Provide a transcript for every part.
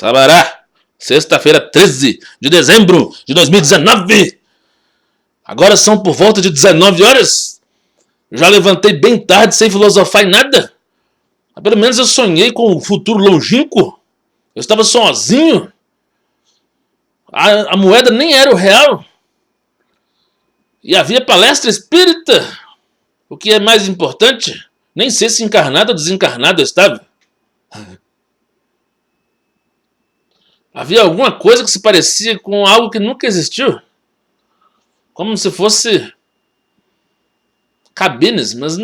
Sabará, sexta-feira 13 de dezembro de 2019. Agora são por volta de 19 horas. Já levantei bem tarde sem filosofar em nada. Mas pelo menos eu sonhei com um futuro longínquo. Eu estava sozinho. A moeda nem era o real. E havia palestra espírita. O que é mais importante, nem sei se encarnado ou desencarnado eu estava. Havia alguma coisa que se parecia com algo que nunca existiu. Como se fosse cabines, mas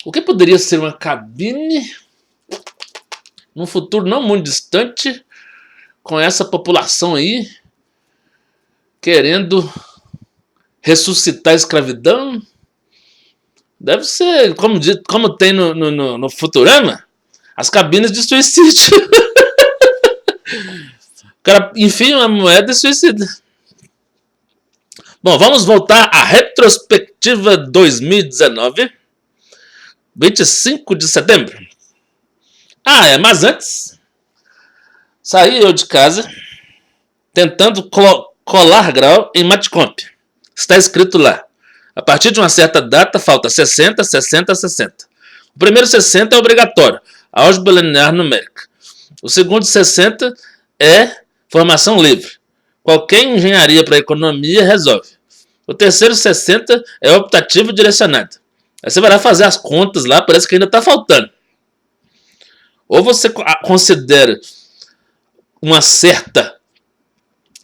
o que poderia ser uma cabine num futuro não muito distante, com essa população aí querendo ressuscitar a escravidão? Deve ser, como tem no Futurama, as cabines de suicídio. O cara enfia uma moeda e suicida. Bom, vamos voltar à retrospectiva 2019, 25 de setembro. Mas antes, saí eu de casa tentando colar grau em Matcomp. Está escrito lá: a partir de uma certa data, falta 60, 60, 60. O primeiro 60 é obrigatório, álgebra linear numérica. O segundo 60 é formação livre. Qualquer engenharia para economia resolve. O terceiro 60 é optativo direcionado. Aí você vai lá fazer as contas lá, parece que ainda está faltando. Ou você considera uma certa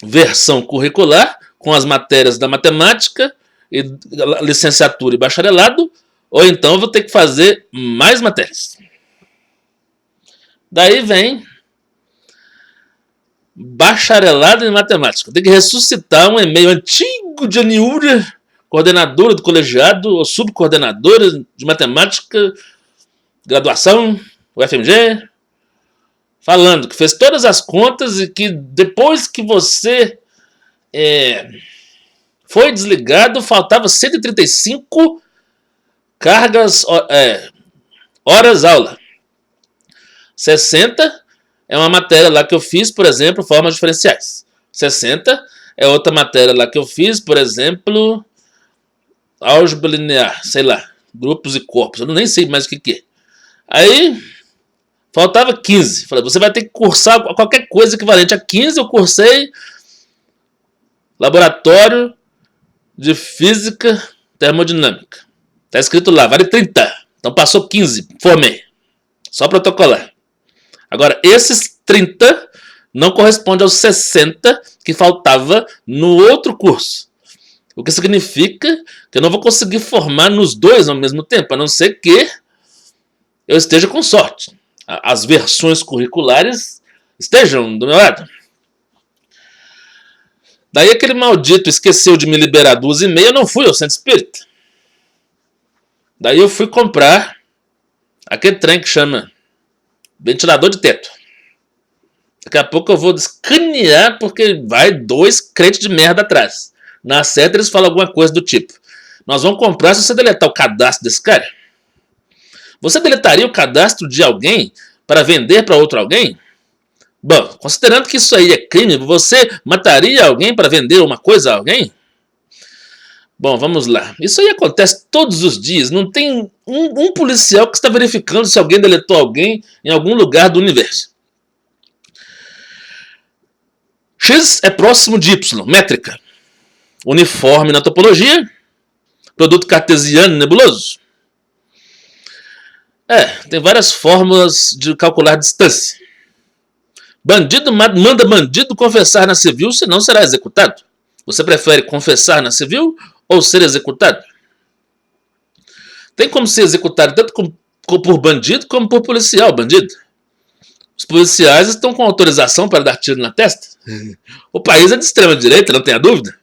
versão curricular com as matérias da matemática, e licenciatura e bacharelado, ou então vou ter que fazer mais matérias. Daí vem bacharelado em matemática. Tem que ressuscitar um e-mail antigo de Aniúria, coordenadora do colegiado ou subcoordenadora de matemática, graduação, UFMG, falando que fez todas as contas e que depois que você foi desligado, faltava 135 cargas, horas aula. 60 é uma matéria lá que eu fiz, por exemplo, formas diferenciais. 60 é outra matéria lá que eu fiz, por exemplo, álgebra linear, sei lá, grupos e corpos, eu nem sei mais o que é. Aí, faltava 15. Falei, você vai ter que cursar qualquer coisa equivalente a 15, eu cursei laboratório de física termodinâmica. Tá escrito lá, vale 30. Então passou 15, formei. Só protocolar. Agora, esses 30 não correspondem aos 60 que faltava no outro curso. O que significa que eu não vou conseguir formar nos dois ao mesmo tempo, a não ser que eu esteja com sorte. As versões curriculares estejam do meu lado. Daí aquele maldito esqueceu de me liberar 2,5, eu não fui ao centro espírita. Daí eu fui comprar aquele trem que chama ventilador de teto. Daqui a pouco eu vou descanear porque vai 2 crentes de merda atrás. Na seta eles falam alguma coisa do tipo: nós vamos comprar se você deletar o cadastro desse cara. Você deletaria o cadastro de alguém para vender para outro alguém? Bom, considerando que isso aí é crime, você mataria alguém para vender uma coisa a alguém? Bom, vamos lá. Isso aí acontece todos os dias. Não tem um policial que está verificando se alguém deletou alguém em algum lugar do universo. X é próximo de Y, métrica. Uniforme na topologia. Produto cartesiano nebuloso. Tem várias fórmulas de calcular distância. Bandido manda bandido confessar na civil, senão será executado. Você prefere confessar na civil ou ser executado? Tem como ser executado tanto por bandido como por policial bandido. Os policiais estão com autorização para dar tiro na testa. O país é de extrema direita, não tenha dúvida.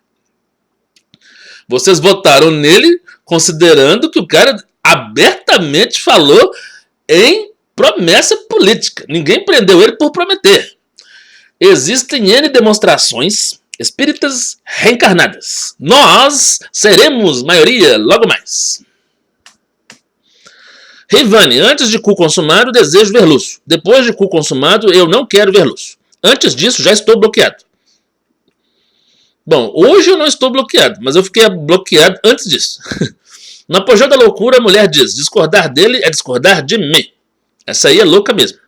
Vocês votaram nele considerando que o cara abertamente falou em promessa política. Ninguém prendeu ele por prometer. Existem N demonstrações espíritas reencarnadas. Nós seremos maioria logo mais. Rivane, antes de cu consumado, desejo ver Lúcio. Depois de cu consumado, eu não quero ver Lúcio. Antes disso, já estou bloqueado. Bom, hoje eu não estou bloqueado, mas eu fiquei bloqueado antes disso. No apogeu da loucura, a mulher diz, discordar dele é discordar de mim. Essa aí é louca mesmo.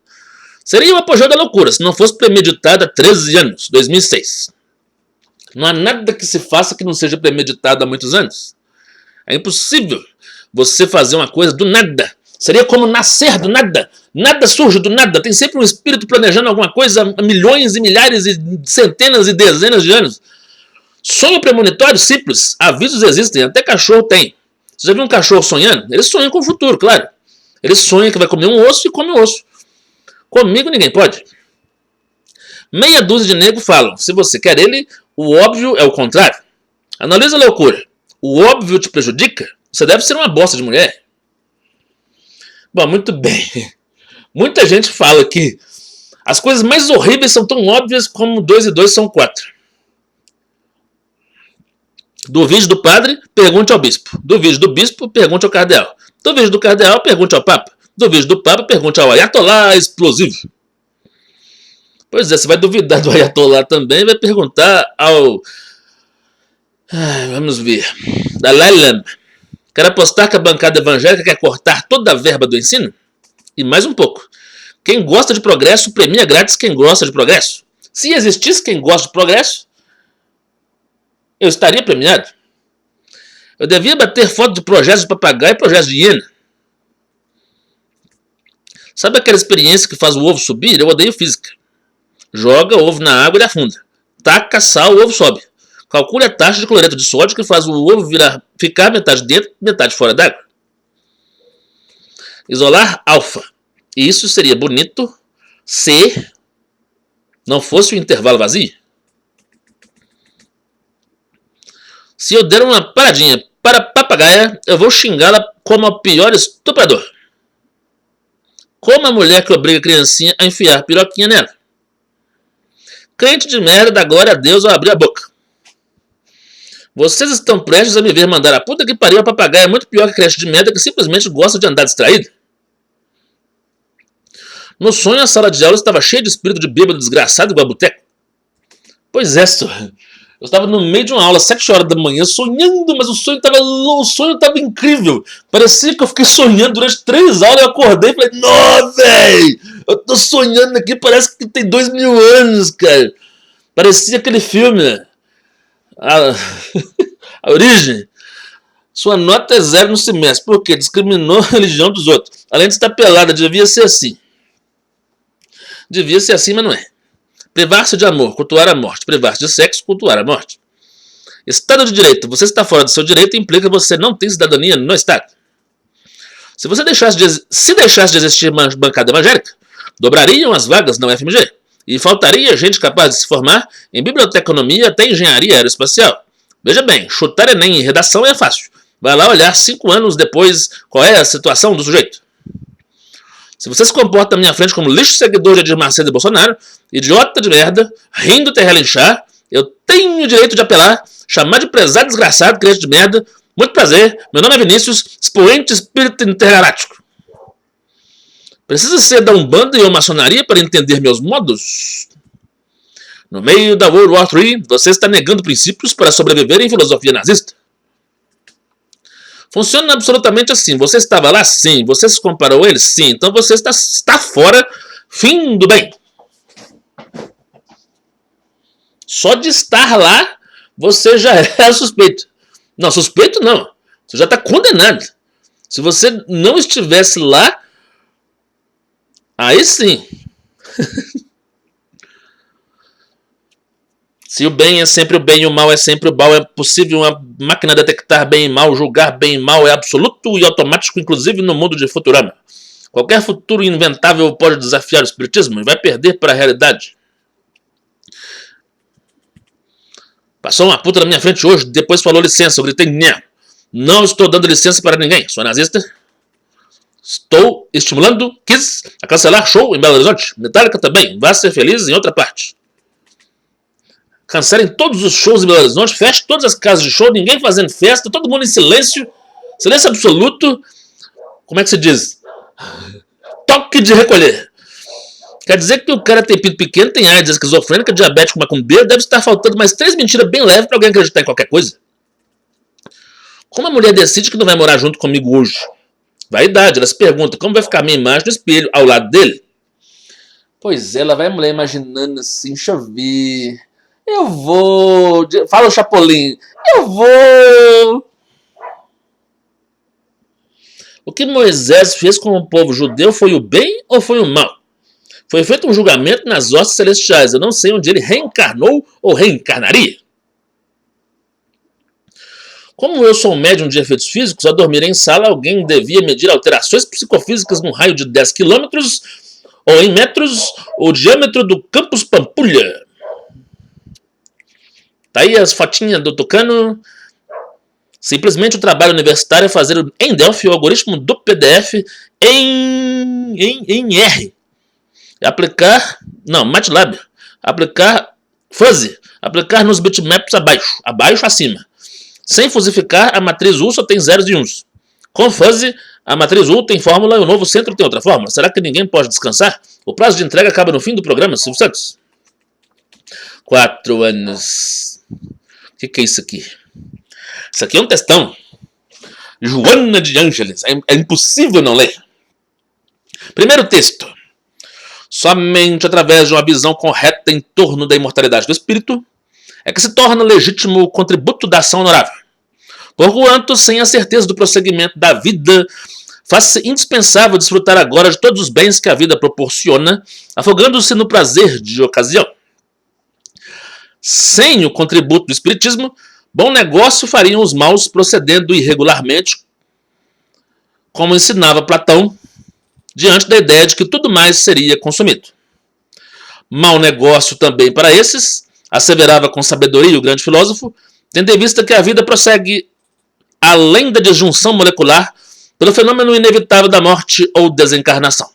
Seria o apogeu da loucura, se não fosse premeditado há 13 anos, 2006. Não há nada que se faça que não seja premeditado há muitos anos. É impossível você fazer uma coisa do nada. Seria como nascer do nada. Nada surge do nada. Tem sempre um espírito planejando alguma coisa há milhões e milhares e centenas e dezenas de anos. Sonho premonitório simples. Avisos existem. Até cachorro tem. Você já viu um cachorro sonhando? Ele sonha com o futuro, claro. Ele sonha que vai comer um osso e come um osso. Comigo ninguém pode. Meia dúzia de negros falam. Se você quer ele, o óbvio é o contrário. Analisa a loucura. O óbvio te prejudica? Você deve ser uma bosta de mulher. Bom, muito bem. Muita gente fala que as coisas mais horríveis são tão óbvias como 2 e 2 são 4. Do vídeo do padre, pergunte ao bispo. Do vídeo do bispo, pergunte ao cardeal. Do vídeo do cardeal, pergunte ao papa. Do vídeo do papa, pergunte ao ayatollah explosivo. Pois é, você vai duvidar do ayatollah também e vai perguntar ao... vamos ver. Dalai Lama. Quer apostar que a bancada evangélica quer cortar toda a verba do ensino? E mais um pouco. Quem gosta de progresso premia grátis quem gosta de progresso. Se existisse quem gosta de progresso, eu estaria premiado. Eu devia bater foto de projetos de papagaio e projetos de hiena. Sabe aquela experiência que faz o ovo subir? Eu odeio física. Joga o ovo na água e afunda. Taca sal, o ovo sobe. Calcule a taxa de cloreto de sódio que faz o ovo ficar metade dentro e metade fora d'água. Isolar alfa. Isso seria bonito se não fosse o intervalo vazio. Se eu der uma paradinha para a papagaia, eu vou xingá-la como o pior estuprador. Como a mulher que obriga a criancinha a enfiar piroquinha nela. Crente de merda, dá glória a Deus ao abrir a boca. Vocês estão prestes a me ver mandar a puta que pariu a papagaia é muito pior que creche de merda que simplesmente gosta de andar distraído. No sonho, a sala de aula estava cheia de espírito de bêbado desgraçado igual a boteco. Pois é, senhor. Eu estava no meio de uma aula, 7 horas da manhã, sonhando, mas o sonho estava incrível. Parecia que eu fiquei sonhando durante 3 aulas, eu acordei e falei, não, velho, eu tô sonhando aqui, parece que tem 2000 anos, cara. Parecia aquele filme, né? A origem. Sua nota é 0 no semestre, porque discriminou a religião dos outros. Além de estar pelada, devia ser assim. Devia ser assim, mas não é. Privar-se de amor, cultuar a morte. Privar-se de sexo, cultuar a morte. Estado de direito. Você está fora do seu direito implica que você não tem cidadania no Estado. Se deixasse de existir bancada evangélica, dobrariam as vagas na UFMG e faltaria gente capaz de se formar em biblioteconomia até engenharia aeroespacial. Veja bem, chutar Enem em redação é fácil. Vai lá olhar 5 anos depois qual é a situação do sujeito. Se você se comporta na minha frente como lixo seguidor de Edir Macedo e Bolsonaro, idiota de merda, rindo até relinchar, eu tenho o direito de apelar, chamar de prezado desgraçado, crente de merda. Muito prazer, meu nome é Vinícius, expoente espírito intergaláctico. Precisa ser da Umbanda ou maçonaria para entender meus modos? No meio da World War III, você está negando princípios para sobreviver em filosofia nazista. Funciona absolutamente assim. Você estava lá? Sim. Você se comparou a ele? Sim. Então você está fora. Fim do bem. Só de estar lá, você já é suspeito. Não, suspeito não. Você já está condenado. Se você não estivesse lá, aí sim. Se o bem é sempre o bem e o mal é sempre o mal, é possível uma máquina detectar bem e mal, julgar bem e mal, é absoluto e automático, inclusive no mundo de Futurama. Qualquer futuro inventável pode desafiar o espiritismo e vai perder para a realidade. Passou uma puta na minha frente hoje, depois falou licença, eu gritei, não estou dando licença para ninguém, sou nazista. Estou estimulando Kiss a cancelar show em Belo Horizonte. Metallica também, vá ser feliz em outra parte. Cancelem todos os shows em Belo Horizonte, feche todas as casas de show, ninguém fazendo festa, todo mundo em silêncio, silêncio absoluto. Como é que se diz? Toque de recolher. Quer dizer que o cara tem pinto pequeno, tem AIDS, esquizofrênica, diabético, macumbeiro, deve estar faltando mais 3 mentiras bem leves pra alguém acreditar em qualquer coisa. Como a mulher decide que não vai morar junto comigo hoje? Vaidade, ela se pergunta como vai ficar a minha imagem no espelho ao lado dele. Pois é, ela vai a mulher imaginando assim, deixa eu ver. Eu vou. Fala o Chapolin. Eu vou. O que Moisés fez com o povo judeu foi o bem ou foi o mal? Foi feito um julgamento nas hostes celestiais. Eu não sei onde ele reencarnou ou reencarnaria. Como eu sou um médium de efeitos físicos, ao dormir em sala, alguém devia medir alterações psicofísicas num raio de 10 quilômetros ou em metros o diâmetro do campus Pampulha. Tá aí as fotinhas do Tucano. Simplesmente o trabalho universitário é fazer em Delphi o algoritmo do PDF em R. Aplicar, não, MATLAB. Aplicar fuzzy. Aplicar nos bitmaps abaixo acima. Sem fusificar, a matriz U só tem zeros e uns. Com fuzzy, a matriz U tem fórmula e o novo centro tem outra fórmula. Será que ninguém pode descansar? O prazo de entrega acaba no fim do programa, Silvio Santos. 4 anos. O que é isso aqui? Isso aqui é um textão. Joana de Ângeles. É impossível não ler. Primeiro texto. Somente através de uma visão correta em torno da imortalidade do espírito é que se torna legítimo o contributo da ação honorável. Porquanto, sem a certeza do prosseguimento da vida, faz-se indispensável desfrutar agora de todos os bens que a vida proporciona, afogando-se no prazer de ocasião. Sem o contributo do espiritismo, bom negócio fariam os maus procedendo irregularmente, como ensinava Platão, diante da ideia de que tudo mais seria consumido. Mau negócio também para esses, asseverava com sabedoria o grande filósofo, tendo em vista que a vida prossegue além da disjunção molecular pelo fenômeno inevitável da morte ou desencarnação.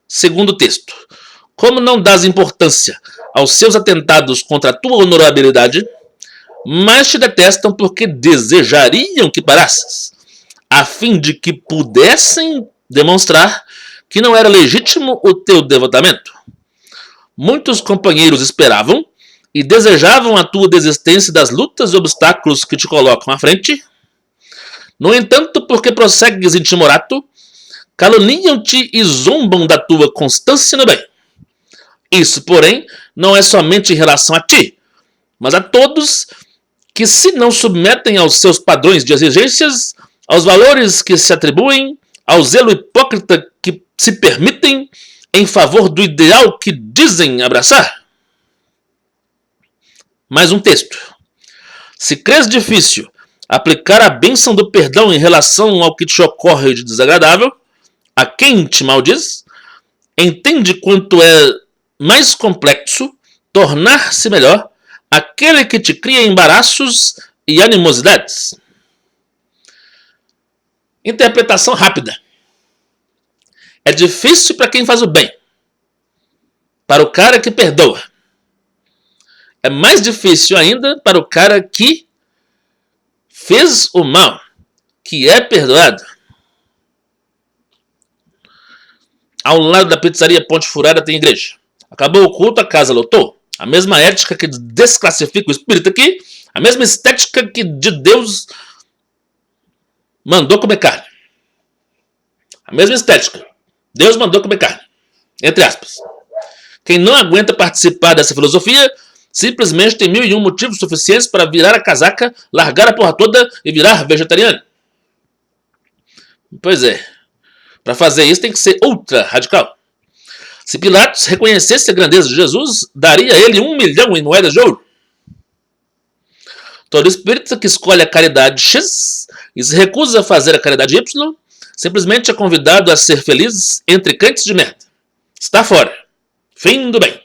Segundo texto. Como não dás importância aos seus atentados contra a tua honorabilidade, mas te detestam porque desejariam que parasses, a fim de que pudessem demonstrar que não era legítimo o teu devotamento. Muitos companheiros esperavam e desejavam a tua desistência das lutas e obstáculos que te colocam à frente. No entanto, porque prossegues in timorato, caluniam-te e zombam da tua constância no bem. Isso, porém, não é somente em relação a ti, mas a todos que se não submetem aos seus padrões de exigências, aos valores que se atribuem, ao zelo hipócrita que se permitem em favor do ideal que dizem abraçar. Mais um texto. Se crês difícil aplicar a bênção do perdão em relação ao que te ocorre de desagradável, a quem te maldiz, entende quanto é mais complexo tornar-se melhor aquele que te cria embaraços e animosidades. Interpretação rápida. É difícil para quem faz o bem, para o cara que perdoa. É mais difícil ainda para o cara que fez o mal, que é perdoado. Ao lado da pizzaria Ponte Furada tem igreja. Acabou o culto, a casa lotou. A mesma ética que desclassifica o espírito aqui, a mesma estética que de Deus mandou comer carne. A mesma estética. Deus mandou comer carne. Entre aspas. Quem não aguenta participar dessa filosofia simplesmente tem 1001 motivos suficientes para virar a casaca, largar a porra toda e virar vegetariano. Pois é. Para fazer isso tem que ser ultra radical. Se Pilatos reconhecesse a grandeza de Jesus, daria a ele 1 milhão em moedas de ouro. Todo espírito que escolhe a caridade X e se recusa a fazer a caridade Y, simplesmente é convidado a ser feliz entre crentes de merda. Está fora. Fim do bem.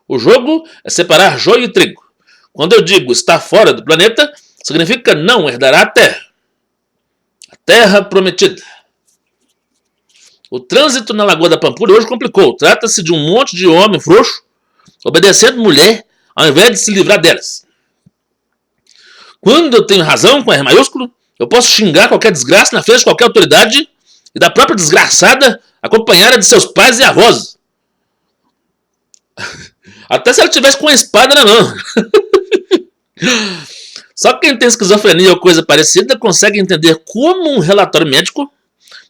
O jogo é separar joio e trigo. Quando eu digo está fora do planeta, significa não herdará a terra. A terra prometida. O trânsito na Lagoa da Pampulha hoje complicou. Trata-se de um monte de homem frouxo obedecendo mulher ao invés de se livrar delas. Quando eu tenho razão com R maiúsculo, Eu posso xingar qualquer desgraça na frente de qualquer autoridade e da própria desgraçada acompanhada de seus pais e avós. Até se ela tivesse com uma espada na mão. Só quem tem esquizofrenia ou coisa parecida consegue entender como um relatório médico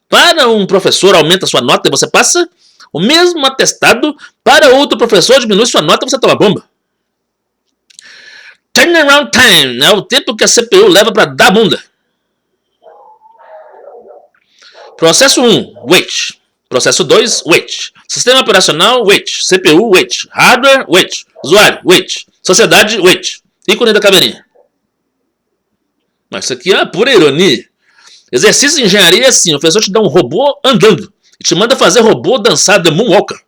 para um professor aumenta sua nota e você passa, o mesmo atestado para outro professor diminui sua nota e você toma bomba. Turnaround time é o tempo que a CPU leva para dar bunda. Processo 1, wait. Processo 2, wait. Sistema operacional, wait. CPU, wait. Hardware, wait. Usuário, wait. Sociedade, wait. Ícone da caveirinha. Mas isso aqui é uma pura ironia. Exercício de engenharia é assim, o professor te dá um robô andando e te manda fazer robô dançar The Moonwalker.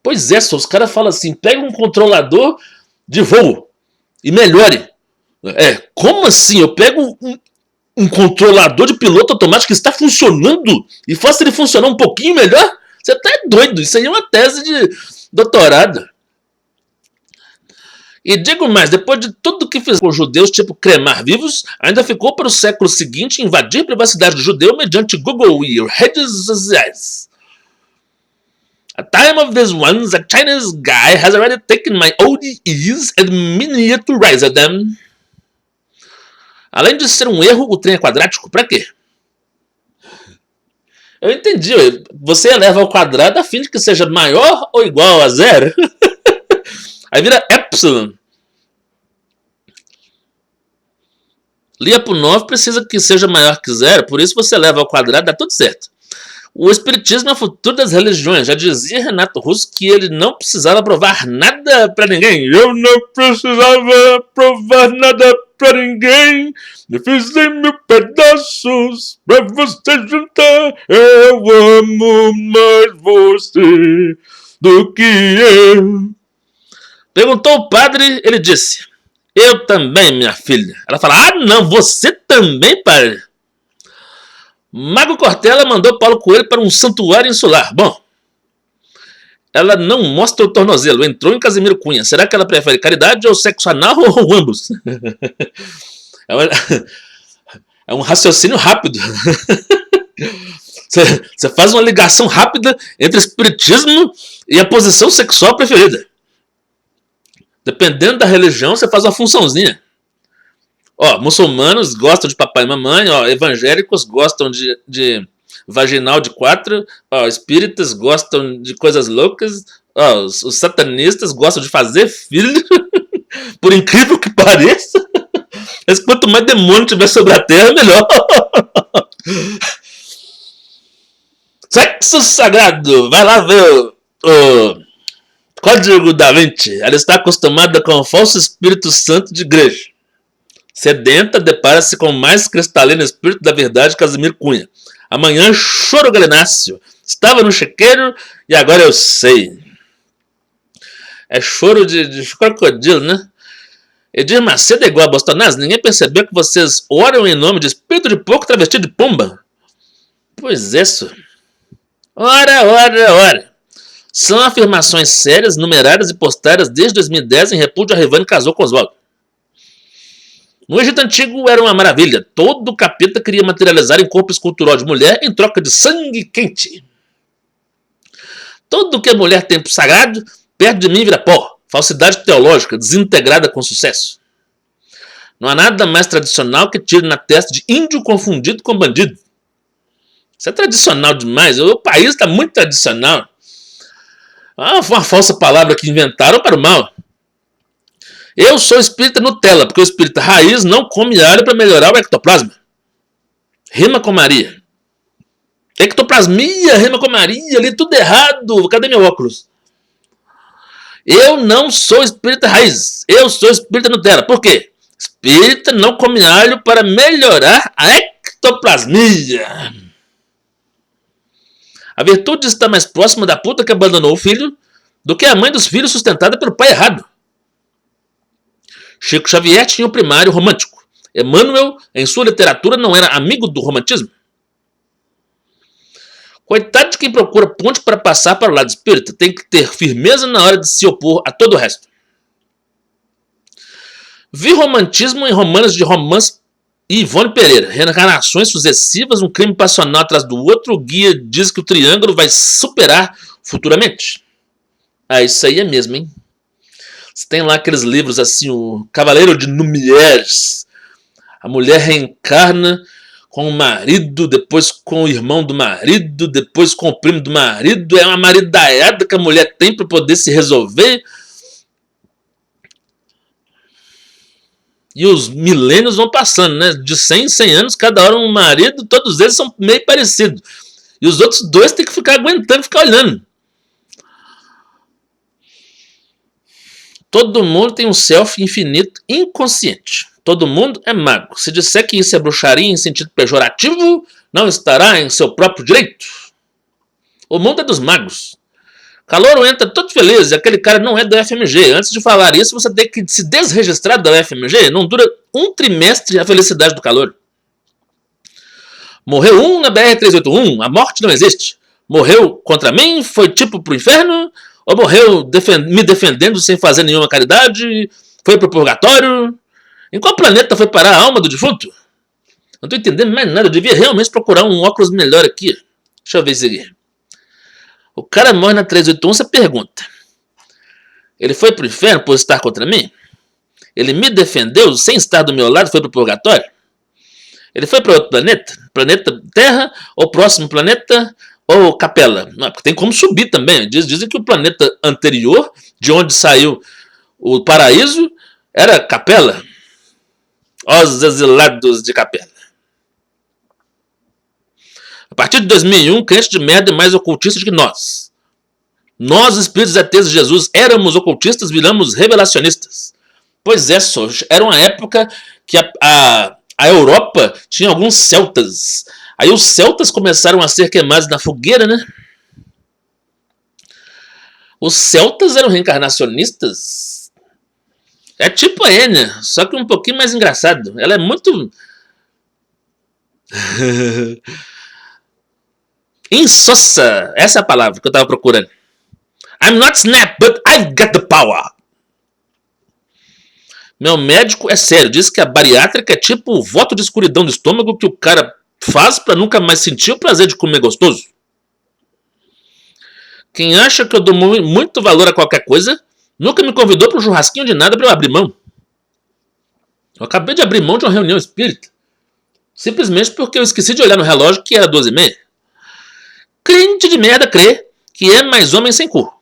Pois é, só os caras falam assim, pega um controlador de voo e melhore. Como assim? Eu pego um controlador de piloto automático que está funcionando e faço ele funcionar um pouquinho melhor? Você tá doido, isso aí é uma tese de doutorado. E digo mais, depois de tudo que fez com os judeus, tipo cremar vivos, ainda ficou para o século seguinte invadir a privacidade do judeu mediante Google e redes sociais. At time of this one, the Chinese guy has already taken my ODEs and miniaturized them. Além de ser um erro, o trem é quadrático, pra quê? Eu entendi, você eleva ao quadrado a fim de que seja maior ou igual a zero. Aí vira epsilon. Lia por 9 precisa que seja maior que zero, por isso você eleva ao quadrado, dá tudo certo. O espiritismo é o futuro das religiões. Já dizia Renato Russo que ele não precisava provar nada pra ninguém. Eu não precisava provar nada pra ninguém. Me fiz em 1000 pedaços pra você juntar. Eu amo mais você do que eu. Perguntou o padre, ele disse: eu também, minha filha. Ela fala: ah, não, você também, padre? Mago Cortella mandou Paulo Coelho para um santuário insular. Bom, ela não mostra o tornozelo, entrou em Casimiro Cunha. Será que ela prefere caridade ou sexo anal ou ambos? É um raciocínio rápido. Você faz uma ligação rápida entre espiritismo e a posição sexual preferida. Dependendo da religião, você faz uma funçãozinha. Muçulmanos gostam de papai e mamãe, evangélicos gostam de vaginal de 4, espíritas gostam de coisas loucas, os satanistas gostam de fazer filho, por incrível que pareça. Mas quanto mais demônio tiver sobre a terra, melhor. Sexo sagrado, vai lá ver o Código da Vinci. Ela está acostumada com o falso Espírito Santo de igreja. Sedenta, depara-se com o mais cristalino espírito da verdade, Casimiro Cunha. Amanhã, choro galenáceo. Estava no chequeiro e agora eu sei. É choro de crocodilo, né? Edir Macedo é igual a Bolsonaro. Ninguém percebeu que vocês oram em nome de espírito de porco travestido de pomba? Pois é, isso. Ora. São afirmações sérias, numeradas e postadas desde 2010 em repúdio a Rivane casou com Oswaldo. No Egito Antigo era uma maravilha. Todo capeta queria materializar em corpo escultural de mulher em troca de sangue quente. Tudo que a mulher tem por sagrado, perto de mim vira pó. Falsidade teológica, desintegrada com sucesso. Não há nada mais tradicional que tiro na testa de índio confundido com bandido. Isso é tradicional demais. O país está muito tradicional. Foi uma falsa palavra que inventaram para o mal. Eu sou espírita Nutella, porque o espírita raiz não come alho para melhorar o ectoplasma. Rima com Maria. Ectoplasmia, rima com Maria, ali tudo errado. Cadê meu óculos? Eu não sou espírita raiz, eu sou espírita Nutella. Por quê? Espírita não come alho para melhorar a ectoplasmia. A virtude está mais próxima da puta que abandonou o filho do que a mãe dos filhos sustentada pelo pai errado. Chico Xavier tinha o primário romântico. Emmanuel, em sua literatura, não era amigo do romantismo. Coitado de quem procura ponte para passar para o lado espírita. Tem que ter firmeza na hora de se opor a todo o resto. Vi romantismo em romanos de romance Ivone Pereira, reencarnações sucessivas, um crime passional atrás do outro, o guia diz que o triângulo vai superar futuramente. Ah, isso aí é mesmo, hein? Você tem lá aqueles livros assim, o Cavaleiro de Númenóreas. A mulher reencarna com o marido, depois com o irmão do marido, depois com o primo do marido. É uma maridaiada que a mulher tem para poder se resolver. E os milênios vão passando, né? De 100 em 100 anos, cada hora um marido, todos eles são meio parecidos. E os outros dois têm que ficar aguentando, ficar olhando. Todo mundo tem um self infinito inconsciente. Todo mundo é mago. Se disser que isso é bruxaria em sentido pejorativo, não estará em seu próprio direito. O mundo é dos magos. Calouro entra todo feliz e aquele cara não é da UFMG. Antes de falar isso, você tem que se desregistrar da UFMG. Não dura um trimestre a felicidade do Calouro. Morreu um na BR-381. A morte não existe. Morreu contra mim? Foi tipo pro inferno? Ou morreu me defendendo sem fazer nenhuma caridade? Foi pro purgatório? Em qual planeta foi parar a alma do defunto? Não tô entendendo mais nada. Eu devia realmente procurar um óculos melhor aqui. Deixa eu ver isso aqui. O cara morre na 381, você pergunta. Ele foi pro inferno por estar contra mim? Ele me defendeu sem estar do meu lado, foi pro purgatório? Ele foi para outro planeta? Planeta Terra? Ou próximo planeta? Ou Capela? Não, porque tem como subir também. Dizem que o planeta anterior, de onde saiu o paraíso, era Capela. Os exilados de Capela. A partir de 2001, crente de merda é mais ocultista do que nós. Nós, espíritos ateus de Jesus, éramos ocultistas, viramos revelacionistas. Pois é, só. Era uma época que a Europa tinha alguns celtas. Aí os celtas começaram a ser queimados na fogueira, né? Os celtas eram reencarnacionistas. É tipo a Enya, só que um pouquinho mais engraçado. Ela é muito... insossa. Essa é a palavra que eu tava procurando. I'm not Snap, but I've got the power. Meu médico é sério, diz que a bariátrica é tipo o voto de escuridão do estômago que o cara faz pra nunca mais sentir o prazer de comer gostoso. Quem acha que eu dou muito valor a qualquer coisa, nunca me convidou pro churrasquinho de nada pra eu abrir mão. Eu acabei de abrir mão de uma reunião espírita. Simplesmente porque eu esqueci de olhar no relógio que era 12h30. Crente de merda crê que é mais homem sem cu.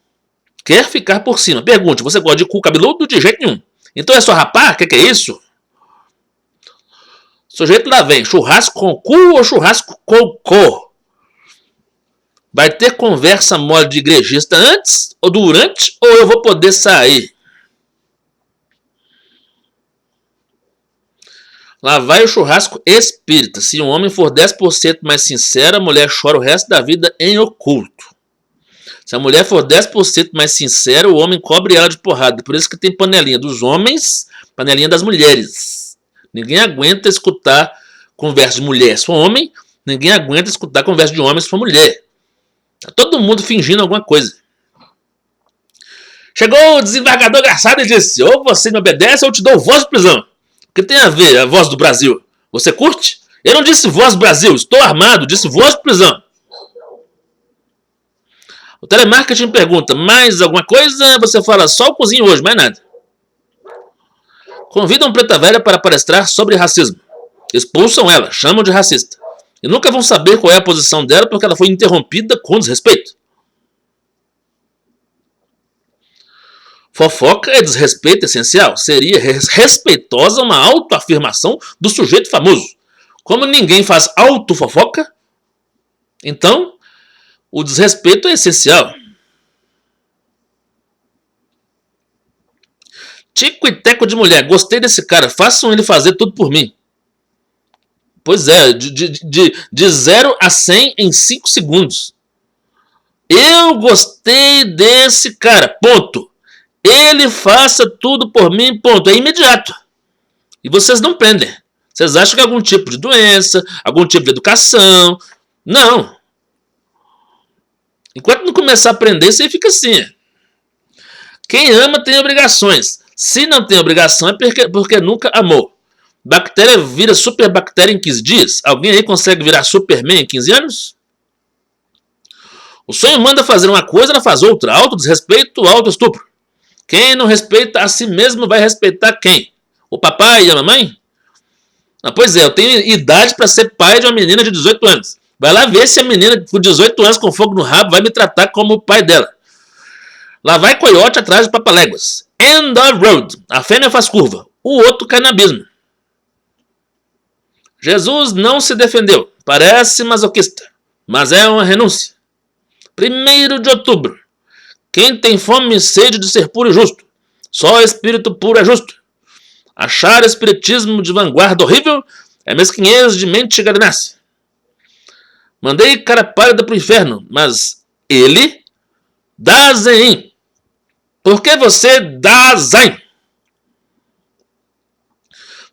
Quer ficar por cima. Pergunte, você gosta de cu cabeludo? De jeito nenhum. Então é só rapar? O que é isso? O sujeito lá vem. Churrasco com cu ou churrasco com cor? Vai ter conversa mole de igrejista antes ou durante? Ou eu vou poder sair? Lá vai o churrasco espírita. Se um homem for 10% mais sincero, a mulher chora o resto da vida em oculto. Se a mulher for 10% mais sincera, o homem cobre ela de porrada. Por isso que tem panelinha dos homens, panelinha das mulheres. Ninguém aguenta escutar conversa de mulher se for homem, ninguém aguenta escutar conversa de homem se for mulher. Tá todo mundo fingindo alguma coisa. Chegou o desembargador Garçado e disse: ou você me obedece ou eu te dou voz de prisão. O que tem a ver a voz do Brasil? Você curte? Eu não disse voz do Brasil, estou armado, disse voz de prisão. O telemarketing pergunta, mais alguma coisa? Você fala, só o cozinho hoje, mais nada. Convidam Preta Velha para palestrar sobre racismo. Expulsam ela, chamam de racista. E nunca vão saber qual é a posição dela porque ela foi interrompida com desrespeito. Fofoca é desrespeito essencial. Seria respeitosa uma autoafirmação do sujeito famoso. Como ninguém faz autofofoca, então o desrespeito é essencial. Tico e teco de mulher. Gostei desse cara. Façam ele fazer tudo por mim. Pois é. De 0 a 100 em 5 segundos. Eu gostei desse cara. Ponto. Ele faça tudo por mim. Ponto. É imediato. E vocês não prendem. Vocês acham que é algum tipo de doença, algum tipo de educação. Não. Enquanto não começar a aprender, você fica assim. Quem ama tem obrigações. Se não tem obrigação é porque nunca amou. Bactéria vira superbactéria em 15 dias? Alguém aí consegue virar Superman em 15 anos? O sonho manda fazer uma coisa, ela faz outra. Autodesrespeito, autoestupro. Quem não respeita a si mesmo vai respeitar quem? O papai e a mamãe? Ah, pois é, eu tenho idade para ser pai de uma menina de 18 anos. Vai lá ver se a menina com 18 anos com fogo no rabo vai me tratar como o pai dela. Lá vai coiote atrás de papaléguas. End of road. A fêmea faz curva. O outro cai no abismo. Jesus não se defendeu. Parece masoquista. Mas é uma renúncia. 1º de outubro. Quem tem fome e sede de ser puro e justo? Só espírito puro é justo. Achar espiritismo de vanguarda horrível é mesquinhez de mente galinácea. Mandei cara pálida pro inferno, mas ele dá zen. Por que você dá zen?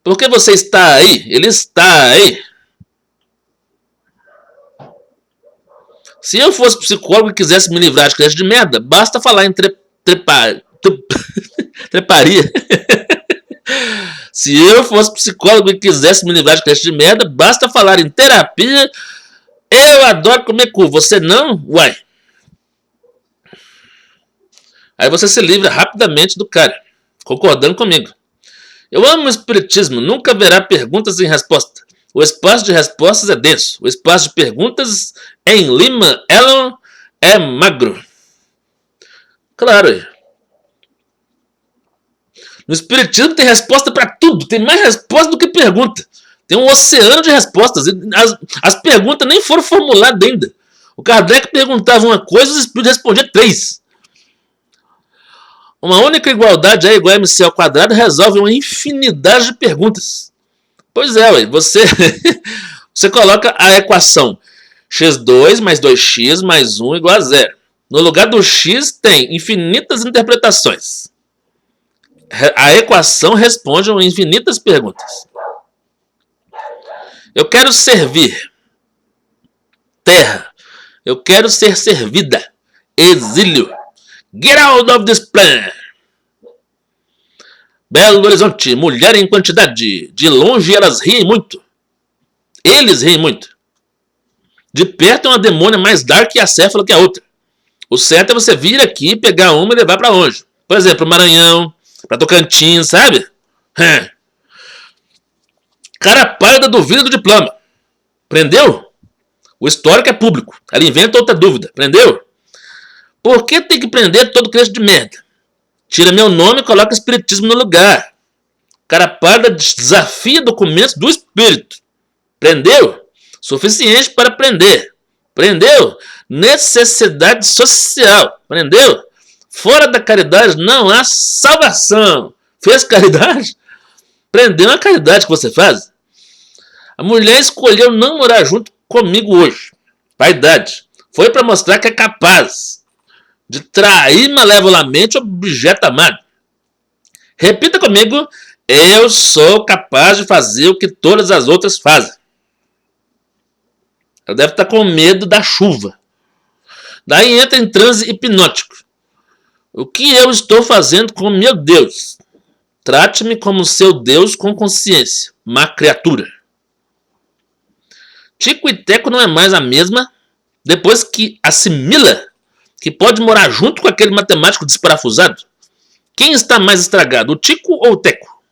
Por que você está aí? Ele está aí. Se eu fosse psicólogo e quisesse me livrar de crente de merda, basta falar em treparia. Se eu fosse psicólogo e quisesse me livrar de crente de merda, basta falar em terapia. Eu adoro comer cu, você não? Uai. Aí você se livra rapidamente do cara, concordando comigo. Eu amo o espiritismo, nunca haverá perguntas em resposta. O espaço de respostas é denso. O espaço de perguntas em Lima Elon é magro. Claro. No espiritismo tem resposta para tudo. Tem mais resposta do que pergunta. Tem um oceano de respostas. As perguntas nem foram formuladas ainda. O Kardec perguntava uma coisa, os espíritos respondiam 3. Uma única igualdade é igual a mc ao quadrado resolve uma infinidade de perguntas. Pois é, ué, você coloca a equação x2 mais 2x mais 1 igual a 0. No lugar do x tem infinitas interpretações. A equação responde a infinitas perguntas. Eu quero servir. Terra. Eu quero ser servida. Exílio. Get out of this plan. Belo Horizonte. Mulher em quantidade. De longe elas riem muito. Eles riem muito. De perto é uma demônia mais dark e acéfala que a outra. O certo é você vir aqui, pegar uma e levar para longe. Por exemplo, Maranhão, para Tocantins, sabe? Cara pálida duvida do diploma. Prendeu? O histórico é público. Ela inventa outra dúvida. Prendeu? Por que tem que prender todo crente de merda? Tira meu nome e coloca espiritismo no lugar. Cara pálida desafia documentos do espírito. Prendeu? Suficiente para prender. Prendeu? Necessidade social. Prendeu? Fora da caridade não há salvação. Fez caridade? Prendeu a caridade que você faz. A mulher escolheu não morar junto comigo hoje. Vaidade. Foi para mostrar que é capaz de trair malevolamente o objeto amado. Repita comigo. Eu sou capaz de fazer o que todas as outras fazem. Ela deve estar com medo da chuva. Daí entra em transe hipnótico. O que eu estou fazendo com meu Deus? Trate-me como seu Deus com consciência, má criatura. Tico e Teco não é mais a mesma depois que assimila que pode morar junto com aquele matemático desparafusado. Quem está mais estragado, o Tico ou o Teco?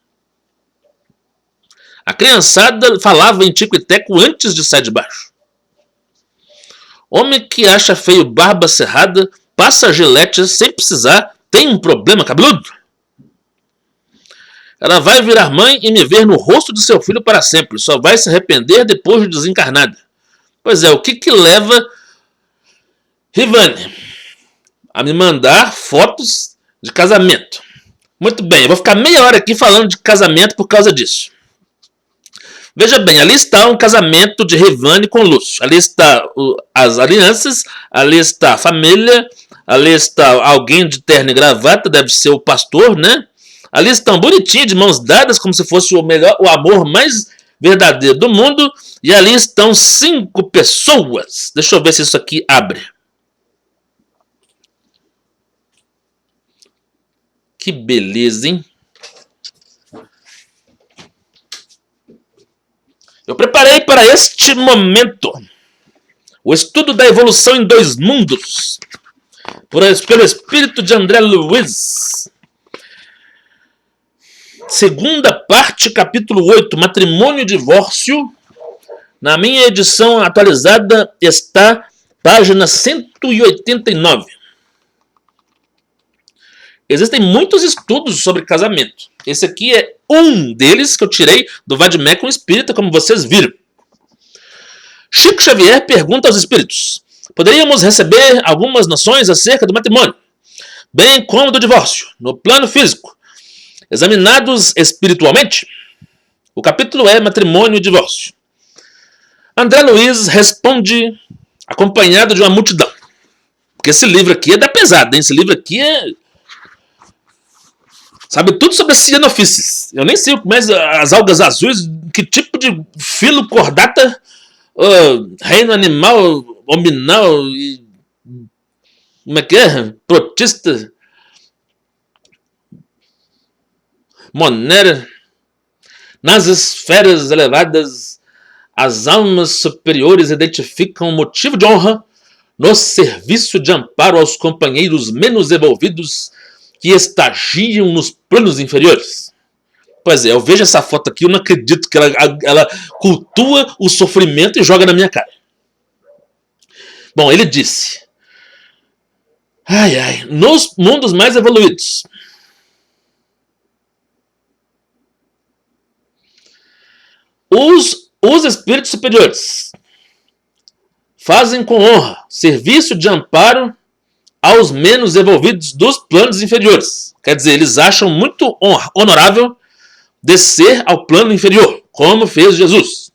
A criançada falava em Tico e Teco antes de sair de baixo. Homem que acha feio barba cerrada, passa gilete sem precisar, tem um problema cabeludo? Ela vai virar mãe e me ver no rosto de seu filho para sempre. Só vai se arrepender depois de desencarnada. Pois é, o que leva Rivane a me mandar fotos de casamento? Muito bem, eu vou ficar meia hora aqui falando de casamento por causa disso. Veja bem, ali está um casamento de Rivane com Lúcio. Ali está as alianças, ali está a família, ali está alguém de terno e gravata, deve ser o pastor, né? Ali estão bonitinhos, de mãos dadas, como se fosse o amor mais verdadeiro do mundo. E ali estão 5 pessoas. Deixa eu ver se isso aqui abre. Que beleza, hein? Eu preparei para este momento o estudo da evolução em dois mundos, pelo espírito de André Luiz. Segunda parte, capítulo 8, matrimônio e divórcio. Na minha edição atualizada está página 189. Existem muitos estudos sobre casamento. Esse aqui é um deles que eu tirei do Vademecum Espírita, como vocês viram. Chico Xavier pergunta aos espíritos: poderíamos receber algumas noções acerca do matrimônio, bem como do divórcio, no plano físico, examinados espiritualmente? O capítulo é matrimônio e divórcio. André Luiz responde acompanhado de uma multidão. Porque esse livro aqui é da pesada, hein? Esse livro aqui sabe tudo sobre as cianofícies. Eu nem sei mais as algas azuis, que tipo de filo cordata, reino animal, hominal e... como é que é? Protista, monera. Nas esferas elevadas, as almas superiores identificam um motivo de honra no serviço de amparo aos companheiros menos evolvidos que estagiam nos planos inferiores. Pois é, eu vejo essa foto aqui, eu não acredito que ela cultua o sofrimento e joga na minha cara. Bom, ele disse: nos mundos mais evoluídos, os espíritos superiores fazem com honra serviço de amparo aos menos evolvidos dos planos inferiores. Quer dizer, eles acham muito honorável descer ao plano inferior, como fez Jesus.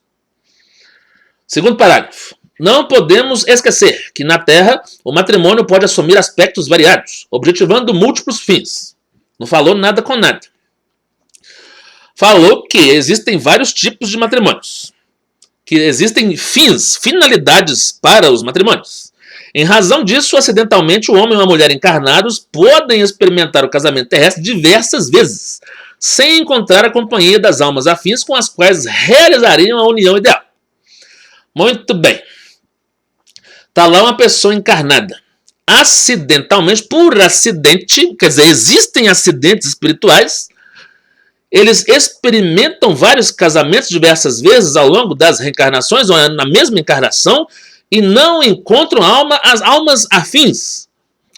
Segundo parágrafo. Não podemos esquecer que na Terra o matrimônio pode assumir aspectos variados, objetivando múltiplos fins. Não falou nada com nada. Falou que existem vários tipos de matrimônios, que existem finalidades para os matrimônios. Em razão disso, acidentalmente, o homem e a mulher encarnados podem experimentar o casamento terrestre diversas vezes, sem encontrar a companhia das almas afins com as quais realizariam a união ideal. Muito bem. Está lá uma pessoa encarnada. Acidentalmente, por acidente, quer dizer, existem acidentes espirituais, eles experimentam vários casamentos diversas vezes ao longo das reencarnações, ou na mesma encarnação, e não encontram as almas afins,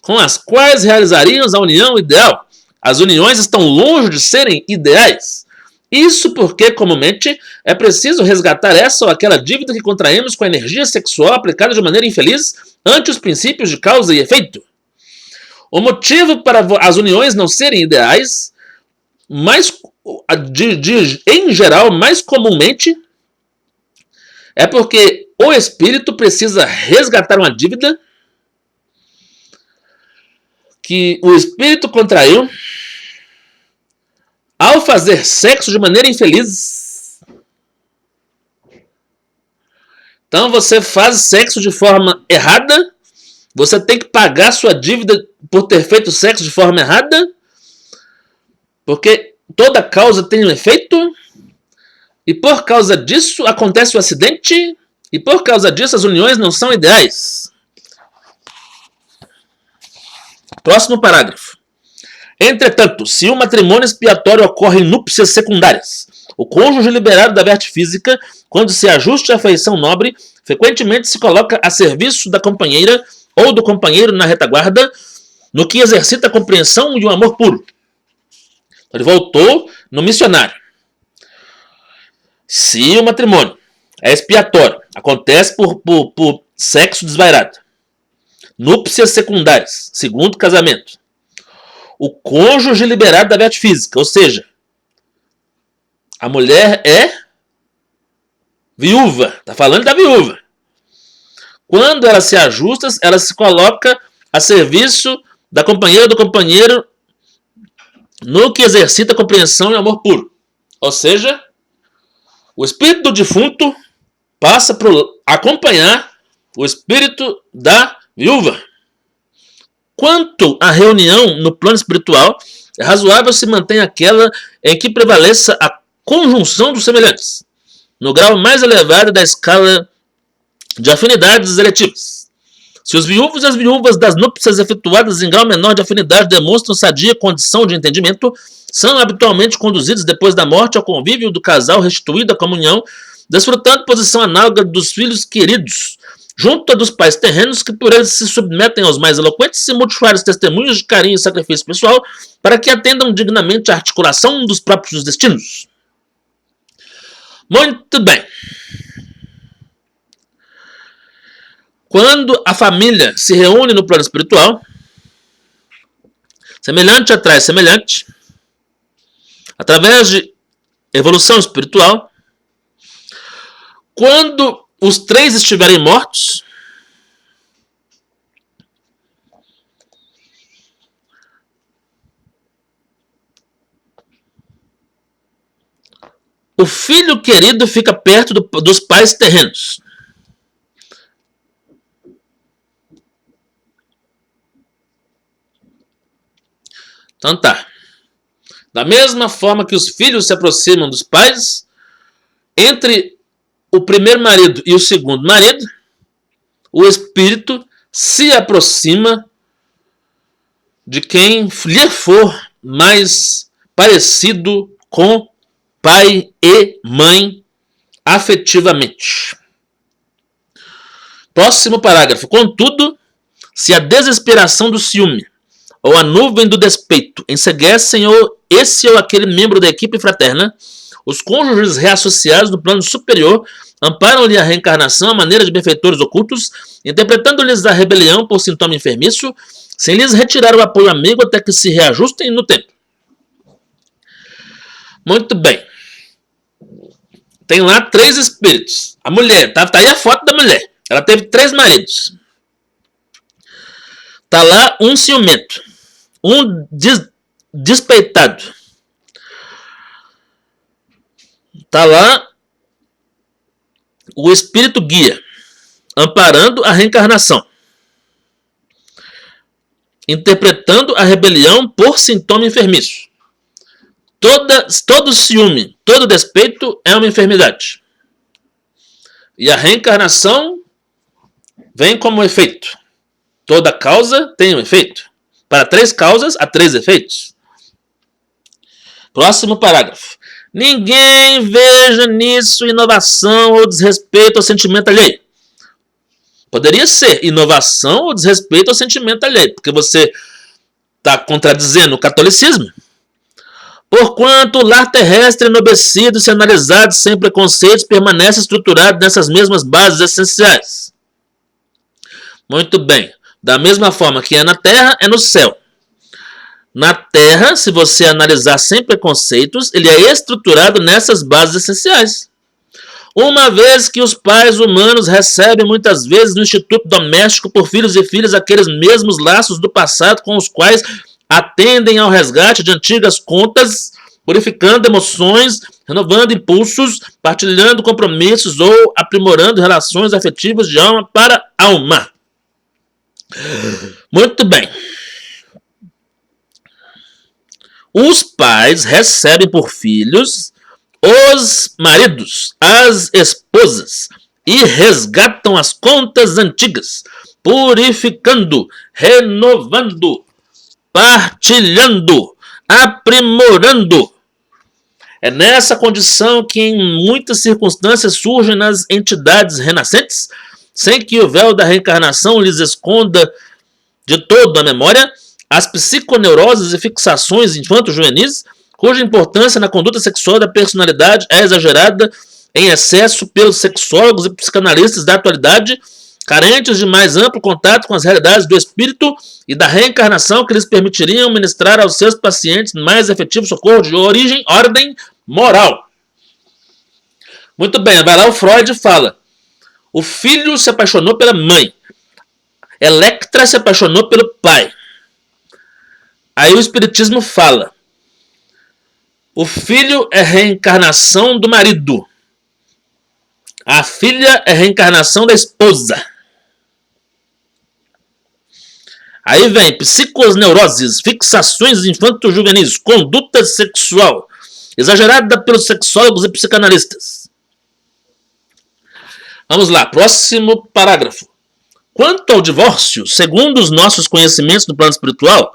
com as quais realizariam a união ideal. As uniões estão longe de serem ideais. Isso porque, comumente, é preciso resgatar essa ou aquela dívida que contraímos com a energia sexual aplicada de maneira infeliz ante os princípios de causa e efeito. O motivo para as uniões não serem ideais, em geral, mais comumente, é porque o espírito precisa resgatar uma dívida que o espírito contraiu ao fazer sexo de maneira infeliz. Então você faz sexo de forma errada, você tem que pagar sua dívida por ter feito sexo de forma errada, porque toda causa tem um efeito, e por causa disso acontece o acidente, e por causa disso as uniões não são ideais. Próximo parágrafo. Entretanto, se o matrimônio expiatório ocorre em núpcias secundárias, o cônjuge liberado da verte física, quando se ajuste à afeição nobre, frequentemente se coloca a serviço da companheira ou do companheiro na retaguarda, no que exercita a compreensão e o amor puro. Ele voltou no missionário. Se o matrimônio é expiatório, acontece por sexo desvairado, núpcias secundárias, segundo casamento, o cônjuge liberado da verte física, ou seja, a mulher é viúva, está falando da viúva. Quando ela se ajusta, ela se coloca a serviço da companheira ou do companheiro no que exercita a compreensão e amor puro. Ou seja, o espírito do defunto passa por acompanhar o espírito da viúva. Quanto à reunião no plano espiritual, é razoável se mantenha aquela em que prevaleça a conjunção dos semelhantes. no grau mais elevado da escala de afinidades eletivas. Se os viúvos e as viúvas das núpcias efetuadas em grau menor de afinidade demonstram sadia condição de entendimento, são habitualmente conduzidos depois da morte ao convívio do casal restituído à comunhão, desfrutando posição análoga dos filhos queridos, junto a dos pais terrenos que por eles se submetem aos mais eloquentes e multiformes testemunhos de carinho e sacrifício pessoal, para que atendam dignamente à articulação dos próprios destinos. Muito bem. Quando a família se reúne no plano espiritual, semelhante atrai semelhante, através de evolução espiritual, quando os três estiverem mortos, o filho querido fica perto dos pais terrenos. Então tá. Da mesma forma que os filhos se aproximam dos pais, entre o primeiro marido e o segundo marido, o espírito se aproxima de quem lhe for mais parecido com pai e mãe afetivamente. Próximo parágrafo. Contudo, se a desesperação do ciúme ou a nuvem do despeito enceguecem esse ou aquele membro da equipe fraterna, os cônjuges reassociados no plano superior amparam-lhe a reencarnação à maneira de benfeitores ocultos, interpretando-lhes a rebelião por sintoma enfermiço, sem lhes retirar o apoio amigo até que se reajustem no tempo. Muito bem. Tem lá 3 espíritos. A mulher, tá aí a foto da mulher. Ela teve 3 maridos. Tá lá um ciumento, um despeitado. Tá lá o espírito guia, amparando a reencarnação, interpretando a rebelião por sintoma enfermiço. Todo ciúme, todo despeito é uma enfermidade. E a reencarnação vem como efeito. Toda causa tem um efeito. Para 3 causas, há 3 efeitos. Próximo parágrafo. Ninguém veja nisso inovação ou desrespeito ao sentimento alheio. Poderia ser inovação ou desrespeito ao sentimento alheio, porque você está contradizendo o catolicismo. Porquanto o lar terrestre enobecido, se analisado sem preconceitos, permanece estruturado nessas mesmas bases essenciais. Muito bem. Da mesma forma que é na terra, é no céu. Na terra, se você analisar sem preconceitos, ele é estruturado nessas bases essenciais. Uma vez que os pais humanos recebem muitas vezes no instituto doméstico por filhos e filhas aqueles mesmos laços do passado com os quais atendem ao resgate de antigas contas, purificando emoções, renovando impulsos, partilhando compromissos ou aprimorando relações afetivas de alma para alma. Muito bem. Os pais recebem por filhos os maridos, as esposas, e resgatam as contas antigas, purificando, renovando, partilhando, aprimorando. É nessa condição que em muitas circunstâncias surgem nas entidades renascentes, sem que o véu da reencarnação lhes esconda de todo a memória, as psiconeuroses e fixações infanto-juvenis, cuja importância na conduta sexual da personalidade é exagerada em excesso pelos sexólogos e psicanalistas da atualidade, carentes de mais amplo contato com as realidades do espírito e da reencarnação que lhes permitiriam ministrar aos seus pacientes mais efetivo socorro de ordem moral. Muito bem, vai lá o Freud e fala: o filho se apaixonou pela mãe, Electra se apaixonou pelo pai. Aí o espiritismo fala: o filho é reencarnação do marido, a filha é reencarnação da esposa. Aí vem psiconeuroses, fixações infanto-juvenis, conduta sexual exagerada pelos sexólogos e psicanalistas. Vamos lá, próximo parágrafo. Quanto ao divórcio, segundo os nossos conhecimentos no plano espiritual,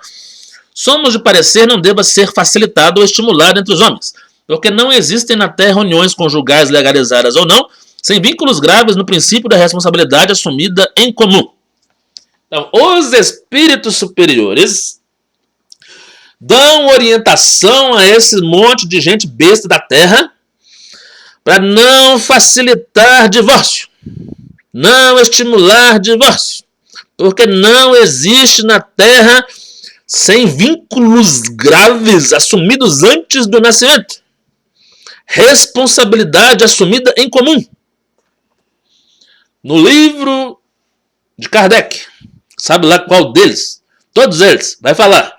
somos de parecer não deva ser facilitado ou estimulado entre os homens, porque não existem na Terra uniões conjugais legalizadas ou não, sem vínculos graves no princípio da responsabilidade assumida em comum. Então, os espíritos superiores dão orientação a esse monte de gente besta da Terra para não facilitar divórcio, não estimular divórcio, porque não existe na Terra sem vínculos graves assumidos antes do nascimento, responsabilidade assumida em comum. No livro de Kardec, sabe lá qual deles? Todos eles, vai falar.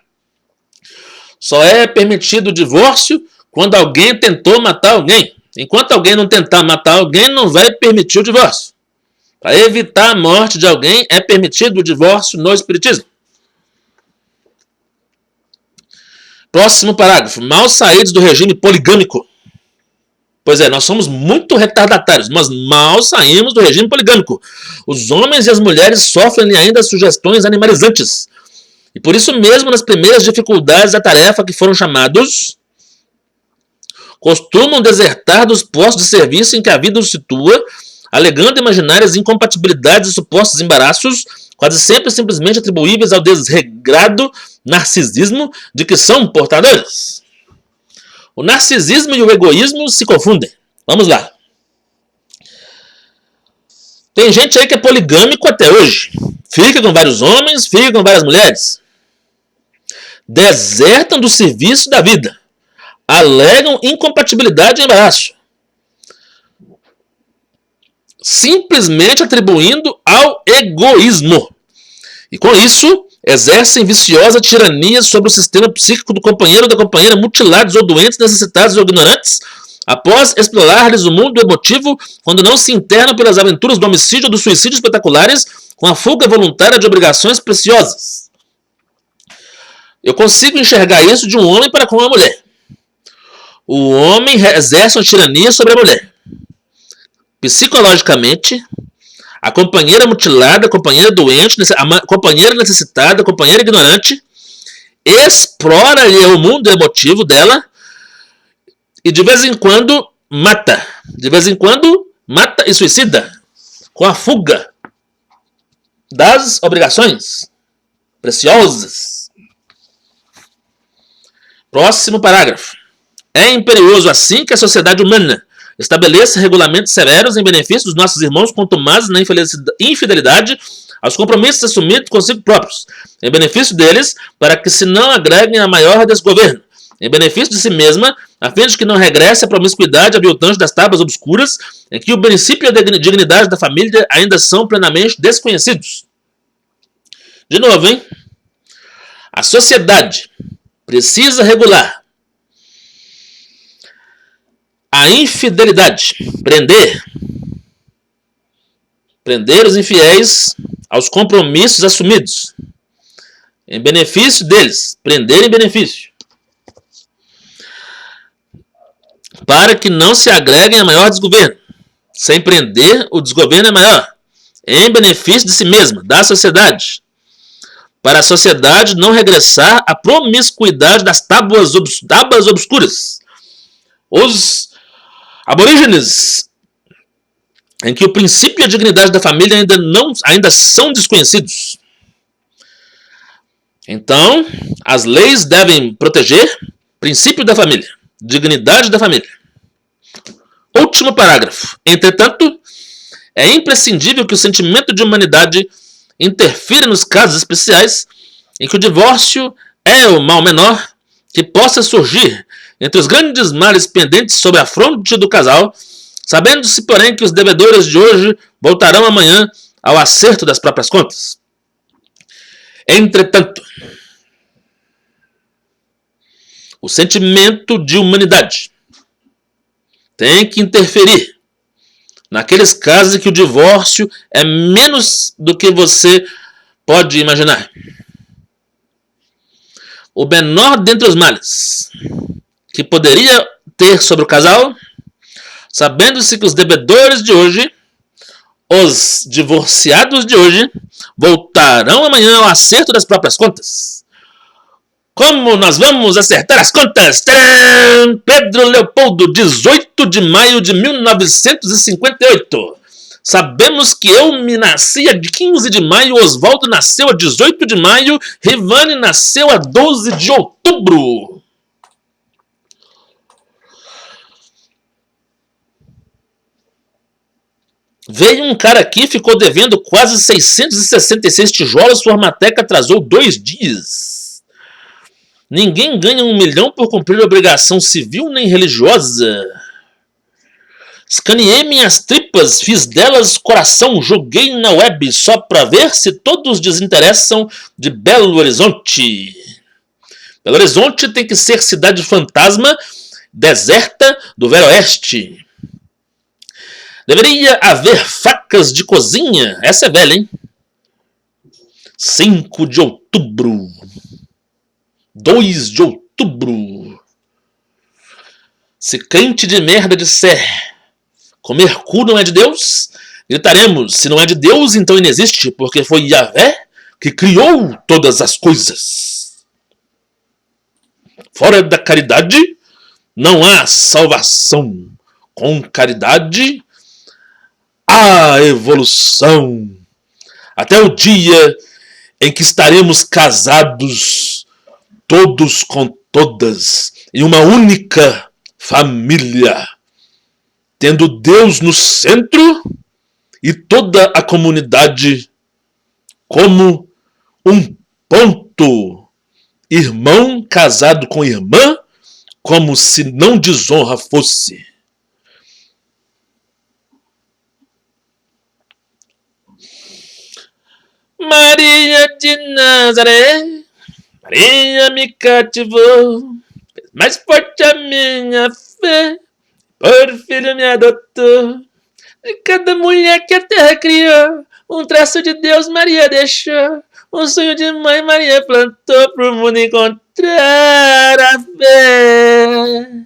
Só é permitido o divórcio quando alguém tentou matar alguém. Enquanto alguém não tentar matar alguém, não vai permitir o divórcio. Para evitar a morte de alguém, é permitido o divórcio no Espiritismo. Próximo parágrafo. Mal saídos do regime poligâmico. Pois é, nós somos muito retardatários, mas mal saímos do regime poligâmico. Os homens e as mulheres sofrem ainda sugestões animalizantes. E por isso mesmo, nas primeiras dificuldades da tarefa que foram chamados, costumam desertar dos postos de serviço em que a vida os situa, alegando imaginárias incompatibilidades e supostos embaraços, quase sempre simplesmente atribuíveis ao desregrado narcisismo de que são portadores. O narcisismo e o egoísmo se confundem. Vamos lá. Tem gente aí que é poligâmico até hoje. Fica com vários homens, fica com várias mulheres. Desertam do serviço da vida. Alegam incompatibilidade e embaraço, simplesmente atribuindo ao egoísmo. E com isso, exercem viciosa tirania sobre o sistema psíquico do companheiro ou da companheira, mutilados ou doentes, necessitados ou ignorantes, após explorar-lhes o mundo emotivo, quando não se internam pelas aventuras do homicídio ou do suicídio espetaculares, com a fuga voluntária de obrigações preciosas. Eu consigo enxergar isso de um homem para com uma mulher. O homem exerce uma tirania sobre a mulher. Psicologicamente, a companheira mutilada, a companheira doente, a companheira necessitada, a companheira ignorante, explora o mundo emotivo dela e de vez em quando mata. De vez em quando mata e suicida com a fuga das obrigações preciosas. Próximo parágrafo. É imperioso assim que a sociedade humana estabeleça regulamentos severos em benefício dos nossos irmãos contumados na infidelidade aos compromissos assumidos consigo próprios, em benefício deles, para que se não agreguem a maior desgoverno, em benefício de si mesma, a fim de que não regresse a promiscuidade aviltante das tábuas obscuras, em que o princípio e a dignidade da família ainda são plenamente desconhecidos. De novo, hein? A sociedade precisa regular a infidelidade, prender os infiéis aos compromissos assumidos, em benefício deles, prender em benefício, para que não se agreguem a maior desgoverno. Sem prender, o desgoverno é maior, em benefício de si mesma, da sociedade, para a sociedade não regressar à promiscuidade das tábuas obscuras. Os aborígenes, em que o princípio e a dignidade da família ainda são desconhecidos. Então, as leis devem proteger o princípio da família, dignidade da família. Último parágrafo. Entretanto, é imprescindível que o sentimento de humanidade interfira nos casos especiais em que o divórcio é o mal menor que possa surgir entre os grandes males pendentes sobre a fronte do casal, sabendo-se, porém, que os devedores de hoje voltarão amanhã ao acerto das próprias contas. Entretanto, o sentimento de humanidade tem que interferir naqueles casos em que o divórcio é menos do que você pode imaginar. O menor dentre os males que poderia ter sobre o casal, sabendo-se que os devedores de hoje Os divorciados de hoje voltarão amanhã ao acerto das próprias contas. Como nós vamos acertar as contas? Tcharam! Pedro Leopoldo, 18 de maio de 1958. Sabemos que eu me nasci a 15 de maio, Oswaldo nasceu a 18 de maio, Rivane nasceu a 12 de outubro. Veio um cara aqui, ficou devendo quase 666 tijolos, Formateca atrasou 2 dias. Ninguém ganha 1 milhão por cumprir obrigação civil nem religiosa. Escaneei minhas tripas, fiz delas coração, joguei na web só pra ver se todos desinteressam de Belo Horizonte. Belo Horizonte tem que ser cidade fantasma, deserta do Velho Oeste. Deveria haver facas de cozinha. Essa é velha, hein? 5 de outubro. 2 de outubro. Se crente de merda disser comer cu não é de Deus, gritaremos, se não é de Deus, então ele existe, porque foi Yahvé que criou todas as coisas. Fora da caridade, não há salvação. Com caridade, há evolução. Até o dia em que estaremos casados, todos com todas, em uma única família, tendo Deus no centro e toda a comunidade como um ponto. Irmão casado com irmã, como se não desonra fosse. Maria de Nazaré, Maria me cativou, fez mais forte a minha fé, por filho me adotou. De cada mulher que a terra criou, um traço de Deus Maria deixou, um sonho de mãe Maria plantou pro mundo encontrar a fé.